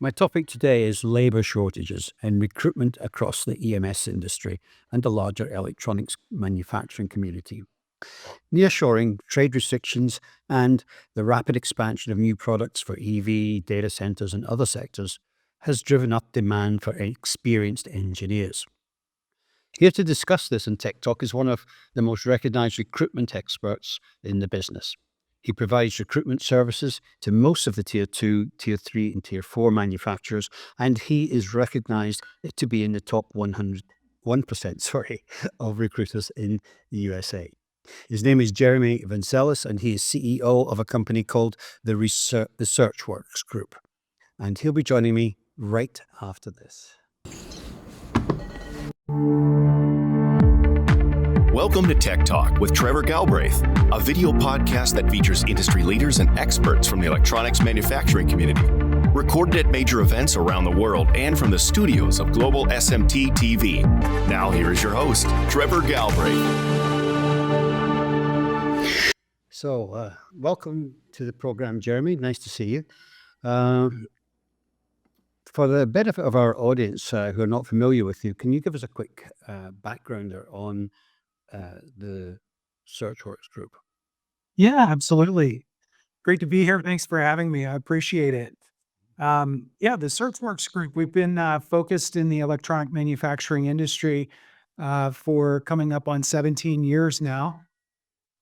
My topic today is labour shortages and recruitment across the EMS industry and the larger electronics manufacturing community. Nearshoring, trade restrictions, and the rapid expansion of new products for EV, data centres, and other sectors has driven up demand for experienced engineers. Here to discuss this in Tech Talk is one of the most recognised recruitment experts in the business. He provides recruitment services to most of the Tier 2, Tier 3, and Tier 4 manufacturers, and he is recognised to be in the top 1% of recruiters in the USA. His name is Jeremy Vanselous, and he is CEO of a company called the SearchWorks Group. And he'll be joining me right after this. Welcome to Tech Talk with Trevor Galbraith, a video podcast that features industry leaders and experts from the electronics manufacturing community. Recorded at major events around the world and from the studios of Global SMT TV. Now here is your host, Trevor Galbraith. So, welcome to the program, Jeremy. Nice to see you. For the benefit of our audience who are not familiar with you, can you give us a quick backgrounder on the SearchWorks Group? Yeah, absolutely. Great to be here. Thanks for having me. I appreciate it. The SearchWorks Group, we've been focused in the electronic manufacturing industry for coming up on 17 years now.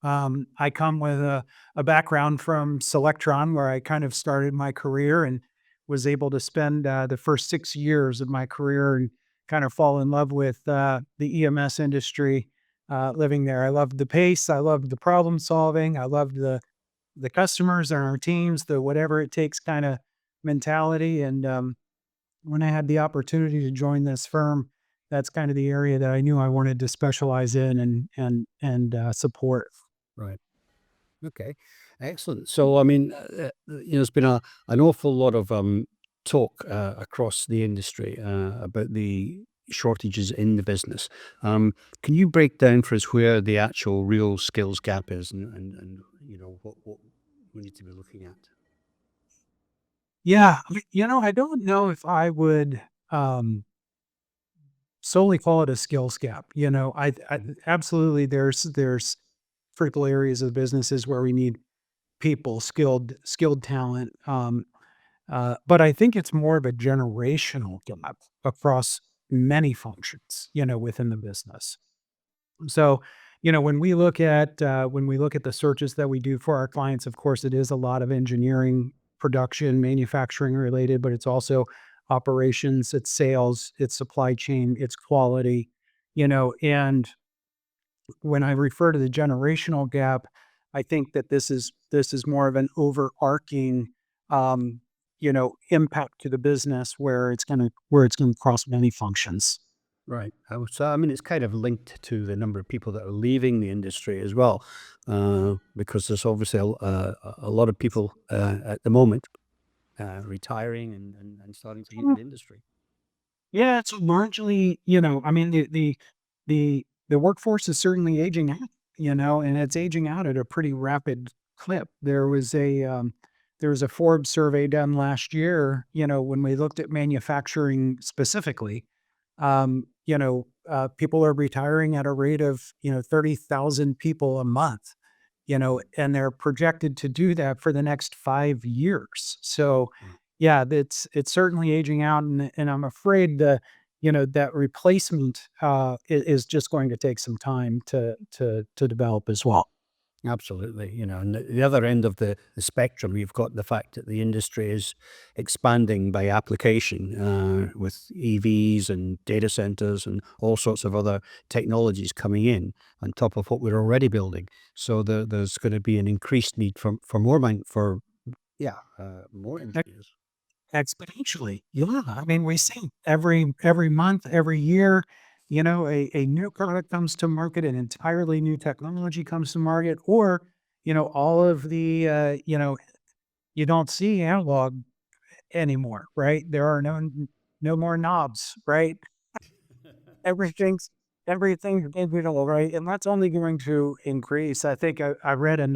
I come with a background from Selectron, where I kind of started my career and was able to spend the first 6 years of my career and kind of fall in love with the EMS industry. Living there, I loved the pace, I loved the problem solving, I loved the customers and our teams, the whatever it takes kind of mentality. And when I had the opportunity to join this firm, that's kind of the area that I knew I wanted to specialize in and support. Right. Okay. Excellent. So, I mean, there's been an awful lot of talk across the industry about the shortages in the business. Can you break down for us where the actual real skills gap is and what we need to be looking at? Yeah, I don't know if I would solely call it a skills gap. I absolutely there's critical areas of businesses where we need people, skilled talent. But I think it's more of a generational gap across many functions, within the business. So, when we look at the searches that we do for our clients, of course, it is a lot of engineering, production, manufacturing related, but it's also operations, it's sales, it's supply chain, it's quality, and when I refer to the generational gap, I think that this is more of an overarching impact to the business where it's going to cross many functions. Right. So, I mean, it's kind of linked to the number of people that are leaving the industry as well, because there's obviously a lot of people at the moment retiring and starting to leave the industry. Yeah, it's largely, I mean, the workforce is certainly aging out, and it's aging out at a pretty rapid clip. There was a Forbes survey done last year, when we looked at manufacturing specifically. People are retiring at a rate of 30,000 people a month, and they're projected to do that for the next 5 years. So, yeah, it's certainly aging out, and I'm afraid that replacement is just going to take some time to develop as well. Absolutely. And the other end of the spectrum, you've got the fact that the industry is expanding by application with EVs and data centers and all sorts of other technologies coming in on top of what we're already building. So there's going to be an increased need for more more engineers. Exponentially. Yeah. I mean, we see every month, every year, a new product comes to market, an entirely new technology comes to market, or, all of the, you don't see analog anymore, right? There are no more knobs, right? Everything's digital, right? And that's only going to increase. I think I read on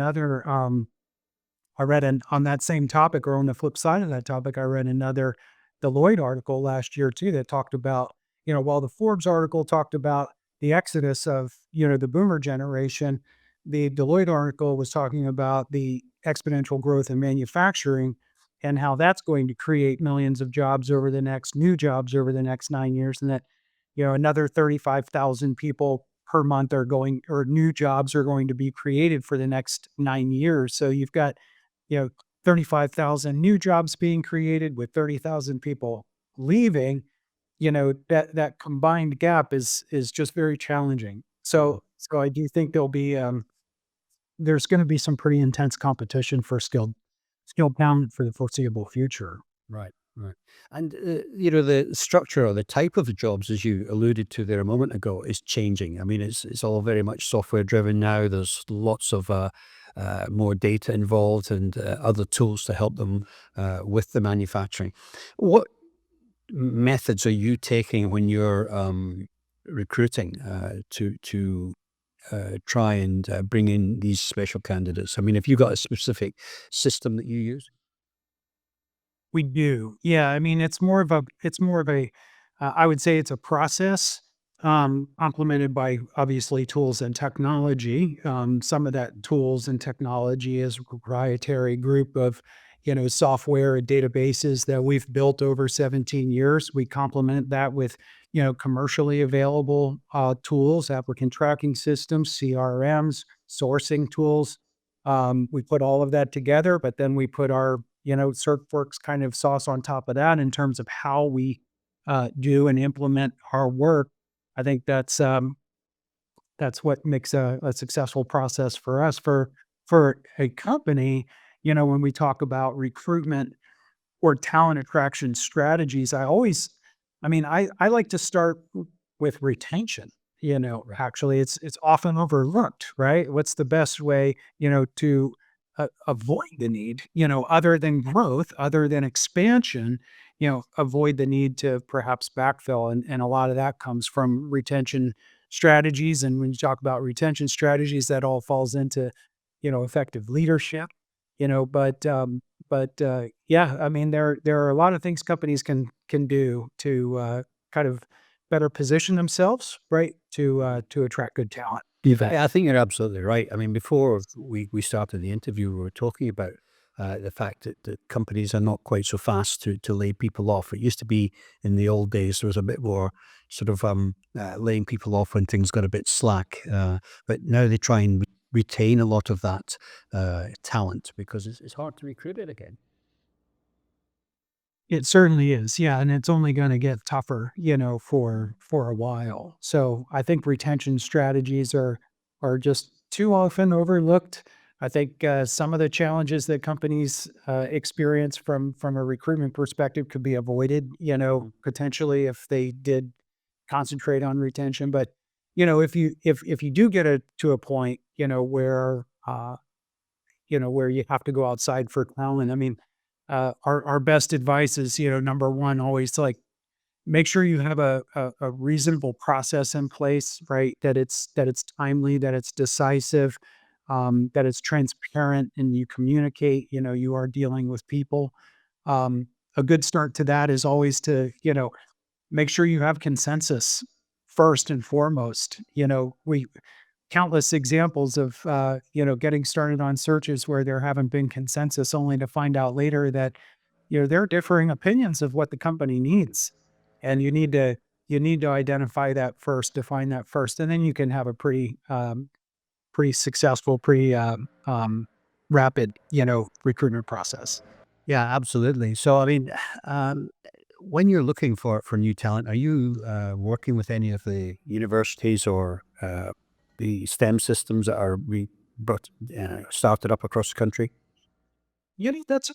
that same topic, or on the flip side of that topic, I read another Deloitte article last year too that talked about, while the Forbes article talked about the exodus of, the boomer generation, the Deloitte article was talking about the exponential growth in manufacturing and how that's going to create millions of new jobs over the next 9 years. And that, another 35,000 people per month or new jobs are going to be created for the next 9 years. So you've got, you know, 35,000 new jobs being created with 30,000 people leaving. That combined gap is just very challenging. So I do think there's going to be some pretty intense competition for skilled talent for the foreseeable future. Right, right. And, the structure or the type of jobs, as you alluded to there a moment ago, is changing. I mean, it's all very much software driven now. There's lots of more data involved and other tools to help them with the manufacturing. What methods are you taking when you're recruiting to try and bring in these special candidates? I mean, have you got a specific system that you use? We do. Yeah, I mean, I would say it's a process, complemented by obviously tools and technology. Some of that tools and technology is a proprietary group of, software and databases that we've built over 17 years. We complement that with, commercially available tools, applicant tracking systems, CRMs, sourcing tools. We put all of that together, but then we put our SearchWorks kind of sauce on top of that in terms of how we do and implement our work. I think that's what makes a successful process for us. For a company, when we talk about recruitment or talent attraction strategies, I like to start with retention. Actually, it's often overlooked, right? What's the best way, to avoid the need, other than growth, other than expansion, avoid the need to perhaps backfill. And a lot of that comes from retention strategies. And when you talk about retention strategies, that all falls into, effective leadership, yeah, I mean, there are a lot of things companies can do to kind of better position themselves, right, to attract good talent. Yeah, I think you're absolutely right. I mean, before we started the interview, we were talking about the fact that companies are not quite so fast to lay people off. It used to be in the old days, there was a bit more sort of laying people off when things got a bit slack. But now they try and retain a lot of that talent because it's hard to recruit it again. It certainly is, yeah, and it's only gonna get tougher, for a while. So, I think retention strategies are just too often overlooked. I think, some of the challenges that companies, experience from a recruitment perspective could be avoided, potentially if they did concentrate on retention. But, if you do get to a point, where you have to go outside for talent. I mean, our best advice is, number one, always like make sure you have a reasonable process in place, right? That it's timely, that it's decisive, that it's transparent, and you communicate. You are dealing with people. A good start to that is always to make sure you have consensus first and foremost. We countless examples of getting started on searches where there haven't been consensus, only to find out later that there are differing opinions of what the company needs, and you need to identify that first, define that first, and then you can have a pretty successful, pretty rapid recruitment process. Yeah, absolutely. So, I mean, when you're looking for new talent, are you working with any of the universities or the STEM systems that are started up across the country? That's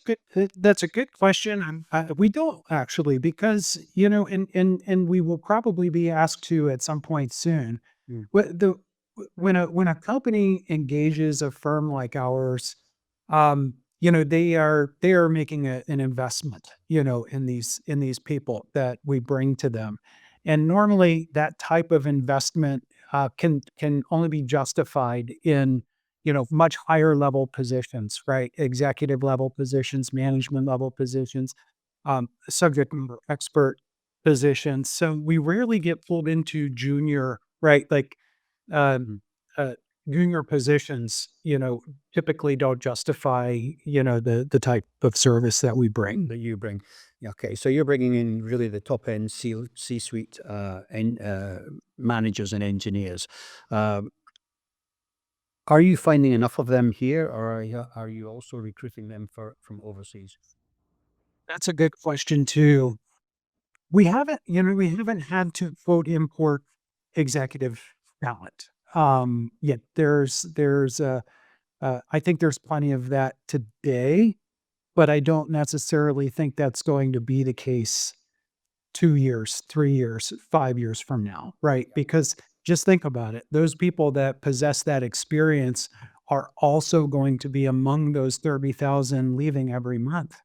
a good question, and we don't actually, because and we will probably be asked to at some point soon. Mm. When a company engages a firm like ours, they are making an investment, in these people that we bring to them, and normally that type of investment can only be justified in much higher level positions, right? Executive level positions, management level positions. subject matter expert positions. So we rarely get pulled into junior, right? Like um, Mhm. uh, junior positions, typically don't justify, the type of service that we bring. That you bring. Yeah, okay, so you're bringing in really the top end C-suite managers and engineers. Um, are you finding enough of them here, or are you also recruiting them from overseas? That's a good question too. We haven't had to quote import executive talent. Yet I think there's plenty of that today, but I don't necessarily think that's going to be the case 2 years, 3 years, 5 years from now, right? Because just think about it. Those people that possess that experience are also going to be among those 30,000 leaving every month.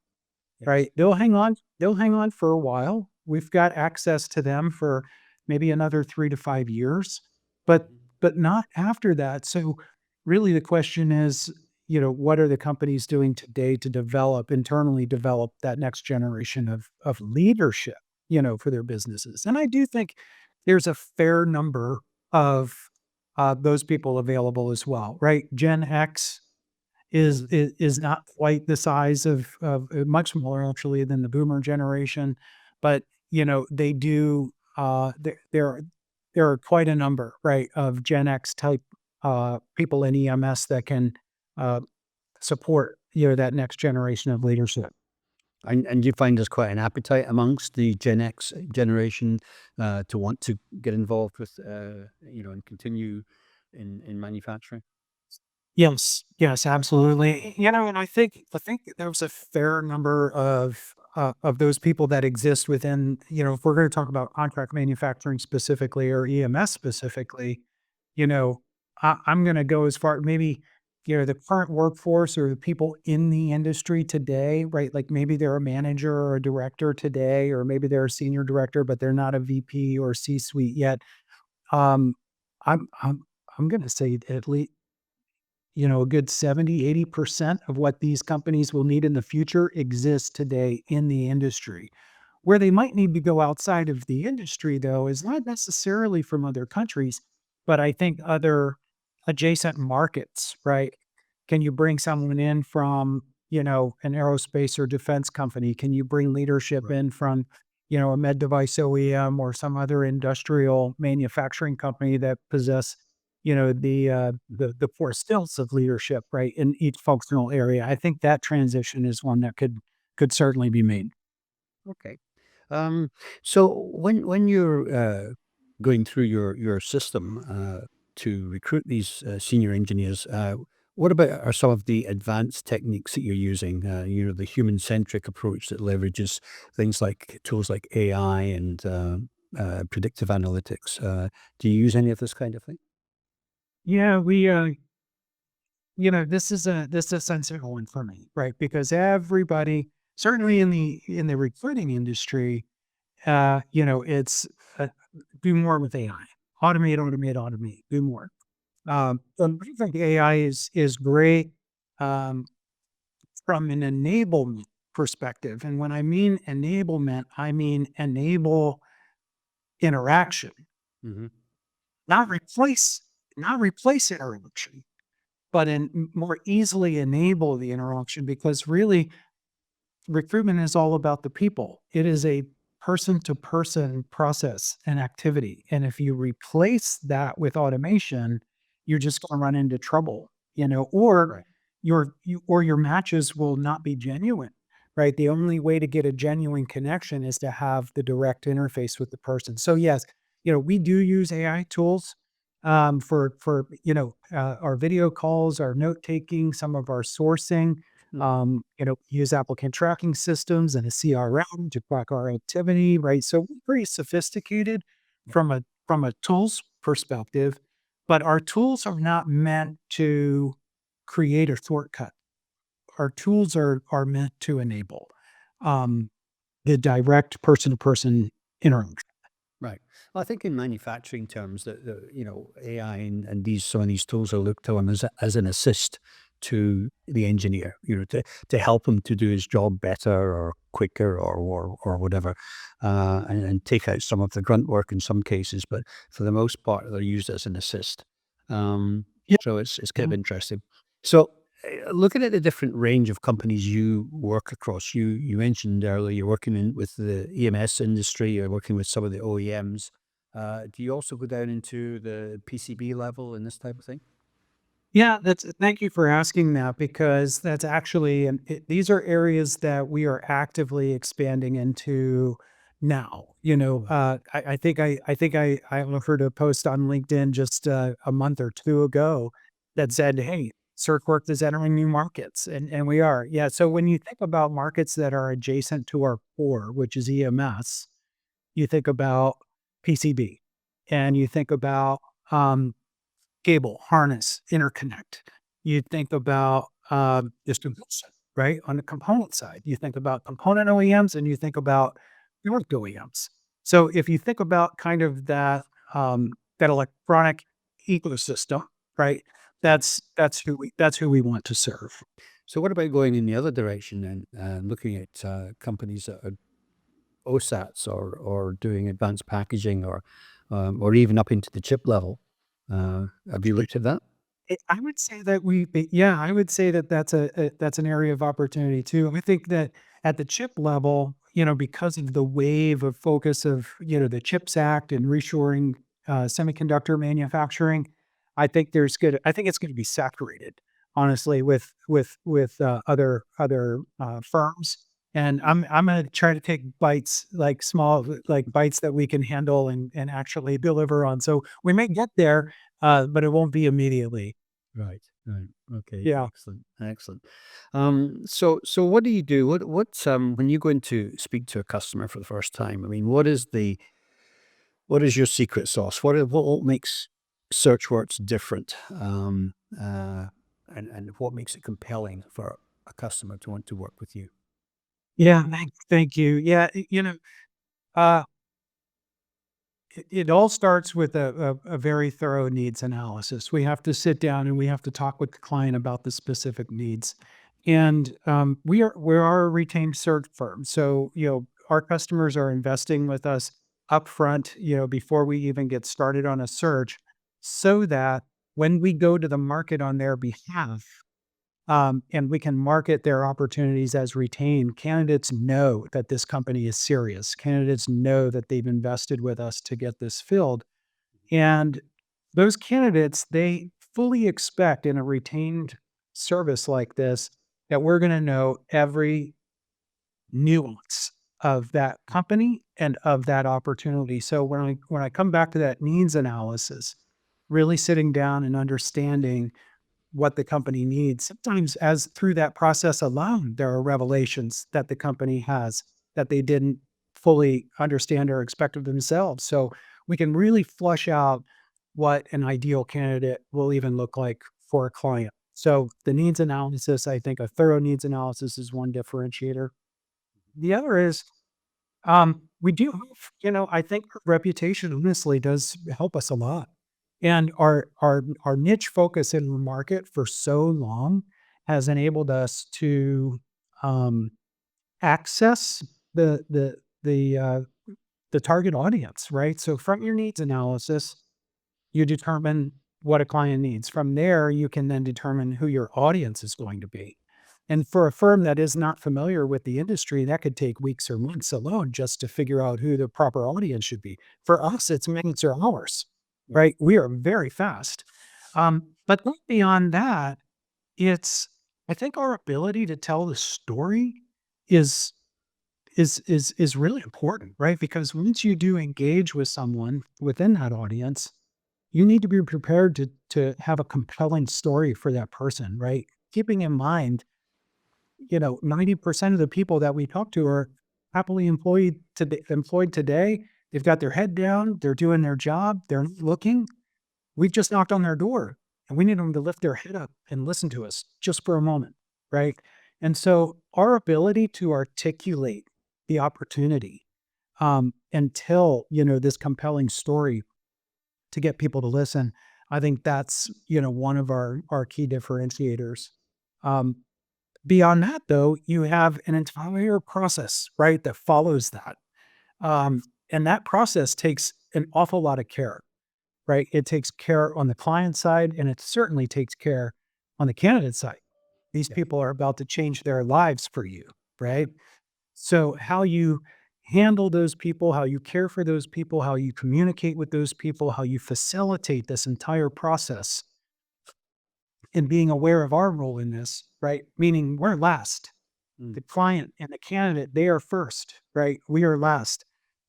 Yes. Right? They'll hang on for a while. We've got access to them for maybe another 3 to 5 years, but Mhm. not after that. So really the question is, what are the companies doing today to internally develop that next generation of leadership, for their businesses? And I do think there's a fair number of those people available as well, right? Gen X is not quite the size of much smaller actually than the boomer generation, but they do there are quite a number, right, of Gen X type people in EMS that can uh, support that next generation of leadership. And you find there's quite an appetite amongst the Gen X generation to want to get involved with, and continue in manufacturing? Yes, yes, absolutely. And I think there was a fair number of those people that exist within, if we're going to talk about contract manufacturing specifically or EMS specifically, you know, I'm going to go as far maybe, the current workforce or the people in the industry today, right? Like maybe they're a manager or a director today, or maybe they're a senior director, but they're not a VP or C-suite yet. Um, I'm I'm I'm going to say at least a good 70, 80% of what these companies will need in the future exists today in the industry. Where they might need to go outside of the industry, though, is not necessarily from other countries, but I think other adjacent markets, right? Can you bring someone in from, an aerospace or defense company? Can you bring leadership Right. in from, a med device OEM or some other industrial manufacturing company that possess, the four skills of leadership, right, in each functional area? I think that transition is one that could certainly be made. Okay. Um, so when you're going through your system to recruit these senior engineers, what about are some of the advanced techniques that you're using? The human-centric approach that leverages things like tools like AI and predictive analytics. Do you use any of this kind of thing? Yeah, this is a sensitive one for me, right? Because everybody, certainly in the recruiting industry, it's do more with AI, automate, automate, automate, do more. And I think AI is great um, from an enablement perspective, and when I mean enablement, I mean enable interaction, Hmm. not replace, not replace interaction, but more easily enable the interaction because really recruitment is all about the people. It is a person to person process and activity. And if you replace that with automation, you're just going to run into trouble, or Right. your matches will not be genuine. Right. The only way to get a genuine connection is to have the direct interface with the person. So yes, we do use AI tools for our video calls, our note taking, some of our sourcing, use applicant tracking systems and a CRM to track our activity, right? So we're pretty sophisticated from a tools perspective, but our tools are not meant to create a shortcut. Our tools are meant to enable um, the direct person to person interaction. Right. Well, I think in manufacturing terms that AI and some of these tools are looked on as an assist to the engineer, to help him to do his job better or quicker or whatever, and take out some of the grunt work in some cases. But for the most part, they're used as an assist. Um, Yeah. so it's kind of interesting. So looking at the different range of companies you work across, you mentioned earlier you're working with the EMS industry, you're working with some of the OEMs. Do you also go down into the PCB level and this type of thing? Yeah, thank you for asking that, because that's actually, and these are areas that we are actively expanding into now. I heard a post on LinkedIn just a month or two ago that said, "Hey, SearchWorks is entering new markets," and we are. Yeah. So when you think about markets that are adjacent to our core, which is EMS, you think about PCB, and you think about cable, harness, interconnect. You think about distribution, right? On the component side, you think about component OEMs and you think about direct OEMs. So if you think about kind of that electronic ecosystem, right? That's who we want to serve. So what about going in the other direction and looking at companies that are OSATs or doing advanced packaging or even up into the chip level? Have you looked at that? I would say that yeah, I would say that that's an area of opportunity too. I think that at the chip level, because of the wave of focus of, the CHIPS Act and reshoring semiconductor manufacturing, I think it's going to be saturated, honestly, with other firms. And I'm going to try to take bites, like small, like bites that we can handle and actually deliver on. So we may get there, but it won't be immediately. Right, right. Okay, Yeah. excellent, excellent. So what do you do? When you go in to speak to a customer for the first time? I mean, what is your secret sauce? What makes SearchWorks different? And what makes it compelling for a customer to want to work with you? Yeah, thank you. Yeah, uh, it all starts with a very thorough needs analysis. We have to sit down and we have to talk with the client about the specific needs. And we are a retained search firm, so our customers are investing with us upfront, before we even get started on a search, so that when we go to the market on their behalf, and we can market their opportunities as retained, candidates know that this company is serious. Candidates know that they've invested with us to get this filled. And those candidates, they fully expect in a retained service like this that we're going to know every nuance of that company and of that opportunity. So when I come back to that needs analysis, really sitting down and understanding what the company needs. Sometimes, as through that process alone, there are revelations that the company has that they didn't fully understand or expect of themselves. So we can really flush out what an ideal candidate will even look like for a client. So the needs analysis, I think a thorough needs analysis is one differentiator. The other is we do have, I think our reputation honestly does help us a lot. And our niche focus in the market for so long has enabled us to um, access the target audience, right? So from your needs analysis, you determine what a client needs. From there, you can then determine who your audience is going to be. And for a firm that is not familiar with the industry, that could take weeks or months alone just to figure out who the proper audience should be. For us, it's minutes or hours, right? We are very fast. But then beyond that, it's I think our ability to tell the story is is really important, right? Because once you do engage with someone within that audience, you need to be prepared to have a compelling story for that person, right? Keeping in mind, 90% of the people that we talk to are happily employed today. They've got their head down, they're doing their job, they're not looking. We've just knocked on their door and we need them to lift their head up and listen to us just for a moment, right? And so our ability to articulate the opportunity, and tell, this compelling story to get people to listen, I think that's, one of our key differentiators. Beyond that, though, you have an entire process, right, that follows that. And that process takes an awful lot of care, right? It takes care on the client side, and it certainly takes care on the candidate side. These people are about to change their lives for you, right? So, how you handle those people, how you care for those people, how you communicate with those people, how you facilitate this entire process, and being aware of our role in this, right? Meaning we're last. The client and the candidate, they are first, right? We are last.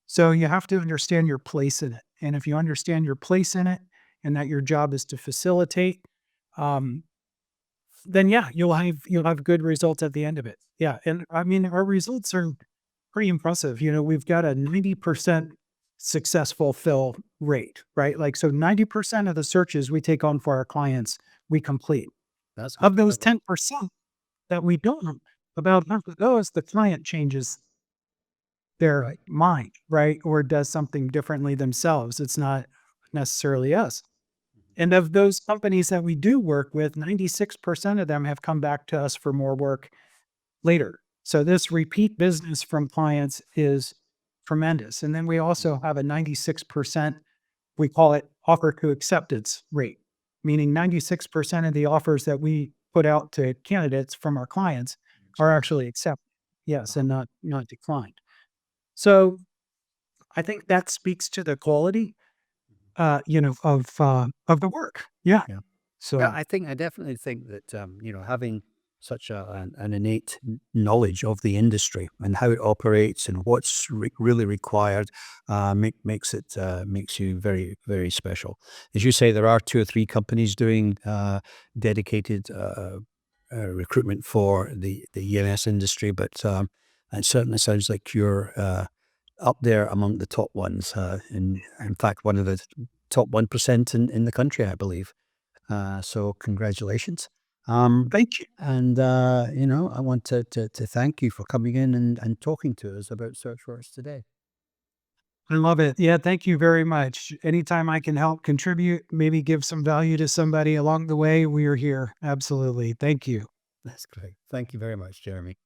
So you have to understand your place in it. And if you understand your place in it and that your job is to facilitate, um, then yeah, you'll have good results at the end of it. Yeah. And I mean, our results are pretty impressive. We've got a 90% successful fill rate, right? Like, so 90% of the searches we take on for our clients, we complete. That's Of those incredible. 10% that we don't, about half of those, the client changes their Right. mind, right? Or does something differently themselves. It's not necessarily us. And of those companies that we do work with, 96% of them have come back to us for more work later. So this repeat business from clients is tremendous. And then we also have a 96%, we call it offer to acceptance rate, meaning 96% of the offers that we put out to candidates from our clients are actually accepted. Yes, and not declined. So I think that speaks to the quality, of the work. Yeah. Yeah. Yeah, So I definitely think that having such an innate knowledge of the industry and how it operates and what's really required makes you very, very special. As you say, there are two or three companies doing dedicated recruitment for the EMS industry, but it certainly sounds like you're up there among the top ones. In fact, one of the top 1% in the country, I believe. So congratulations. thank you. And, I want to thank you for coming in and talking to us about SearchWorks today. I love it. Yeah, thank you very much. Anytime I can help contribute, maybe give some value to somebody along the way, we are here. Absolutely. Thank you. That's great. Thank you very much, Jeremy.